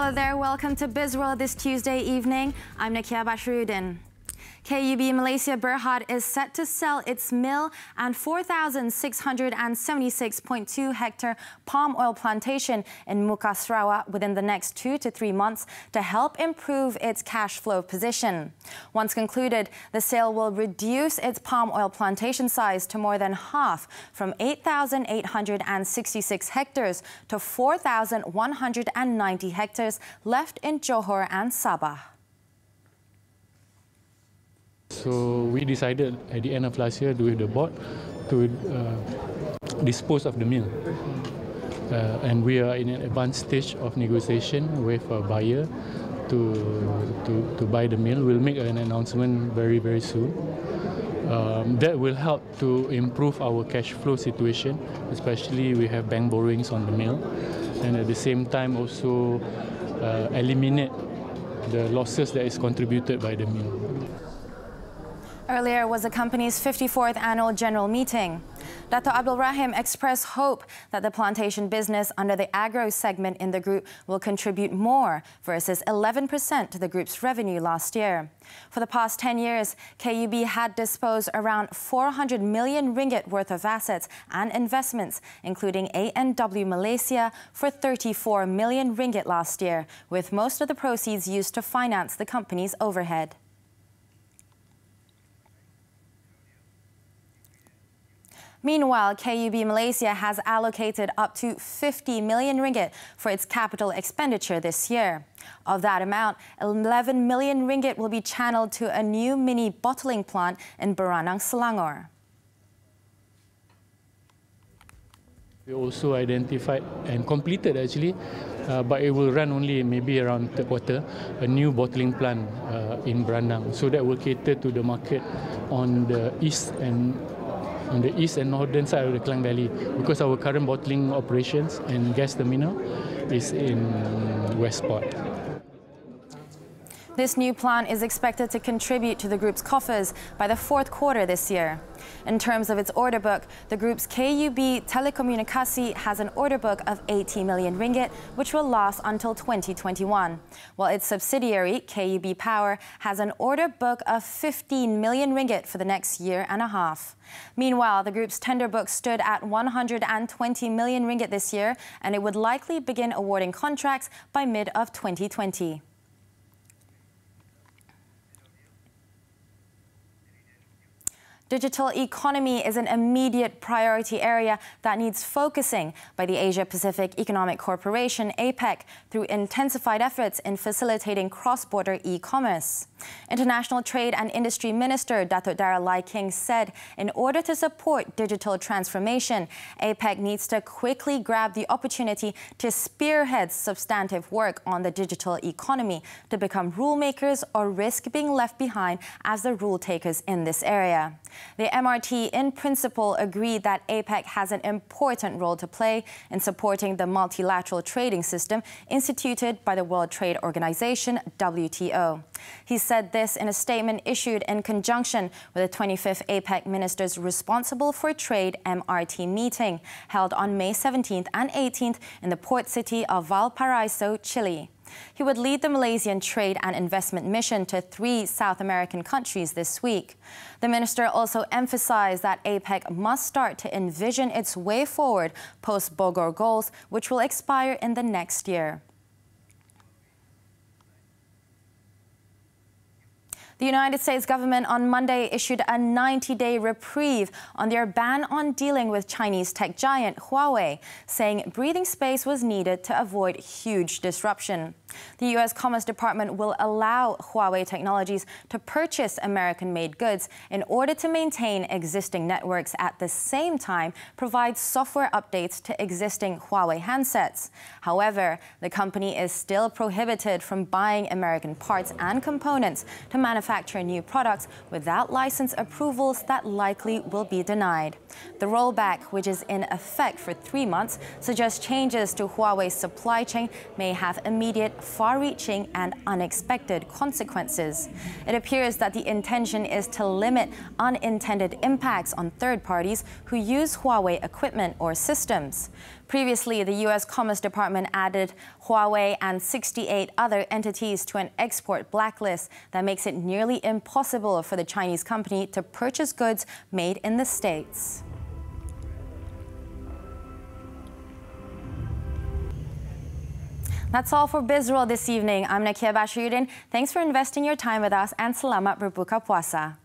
Hello there, welcome to Bizworld this Tuesday evening. I'm Nakia Bashrudin. KUB Malaysia Berhad is set to sell its mill and 4,676.2 hectare palm oil plantation in Muka, Sarawak within the next 2 to 3 months to help improve its cash flow position. Once concluded, the sale will reduce its palm oil plantation size to more than half, from 8,866 hectares to 4,190 hectares left in Johor and Sabah. So we decided at the end of last year with the board to dispose of the mill. And we are in an advanced stage of negotiation with a buyer to buy the mill. We'll make an announcement very, very soon. That will help to improve our cash flow situation, especially we have bank borrowings on the mill. And at the same time also eliminate the losses that is contributed by the mill. Earlier was the company's 54th annual general meeting. Dato' Abdul Rahim expressed hope that the plantation business under the agro segment in the group will contribute more versus 11% to the group's revenue last year. For the past 10 years, KUB had disposed around 400 million ringgit worth of assets and investments, including ANW Malaysia for 34 million ringgit last year, with most of the proceeds used to finance the company's overhead. Meanwhile, KUB Malaysia has allocated up to 50 million ringgit for its capital expenditure this year. Of that amount, 11 million ringgit will be channeled to a new mini bottling plant in Baranang, Selangor. We also identified and completed actually, but it will run only maybe around third quarter, a new bottling plant in Baranang. So that will cater to the market on the east and northern side of the Klang Valley, because our current bottling operations and gas terminal is in Westport. This new plant is expected to contribute to the group's coffers by the fourth quarter this year. In terms of its order book, the group's KUB Telekomunikasi has an order book of 80 million ringgit, which will last until 2021, while its subsidiary, KUB Power, has an order book of 15 million ringgit for the next year and a half. Meanwhile, the group's tender book stood at 120 million ringgit this year, and it would likely begin awarding contracts by mid of 2020. Digital economy is an immediate priority area that needs focusing by the Asia-Pacific Economic Cooperation, APEC, through intensified efforts in facilitating cross-border e-commerce. International Trade and Industry Minister Dato' Dara Lai King said in order to support digital transformation, APEC needs to quickly grab the opportunity to spearhead substantive work on the digital economy to become rule makers or risk being left behind as the rule takers in this area. The MRT, in principle, agreed that APEC has an important role to play in supporting the multilateral trading system instituted by the World Trade Organization, WTO. He said this in a statement issued in conjunction with the 25th APEC Ministers Responsible for Trade MRT meeting held on May 17th and 18th in the port city of Valparaiso, Chile. He would lead the Malaysian Trade and Investment Mission to 3 South American countries this week. The minister also emphasized that APEC must start to envision its way forward post-Bogor goals, which will expire in the next year. The United States government on Monday issued a 90-day reprieve on their ban on dealing with Chinese tech giant Huawei, saying breathing space was needed to avoid huge disruption. The U.S. Commerce Department will allow Huawei Technologies to purchase American-made goods in order to maintain existing networks, at the same time provide software updates to existing Huawei handsets. However, the company is still prohibited from buying American parts and components to manufacture new products without license approvals that likely will be denied. The rollback, which is in effect for 3 months, suggests changes to Huawei's supply chain may have immediate far-reaching and unexpected consequences. It appears that the intention is to limit unintended impacts on third parties who use Huawei equipment or systems. Previously, the U.S. Commerce Department added Huawei and 68 other entities to an export blacklist that makes it nearly impossible for the Chinese company to purchase goods made in the States. That's all for Bizworld this evening. I'm Nakia Bashiruddin. Thanks for investing your time with us and selamat berbuka puasa.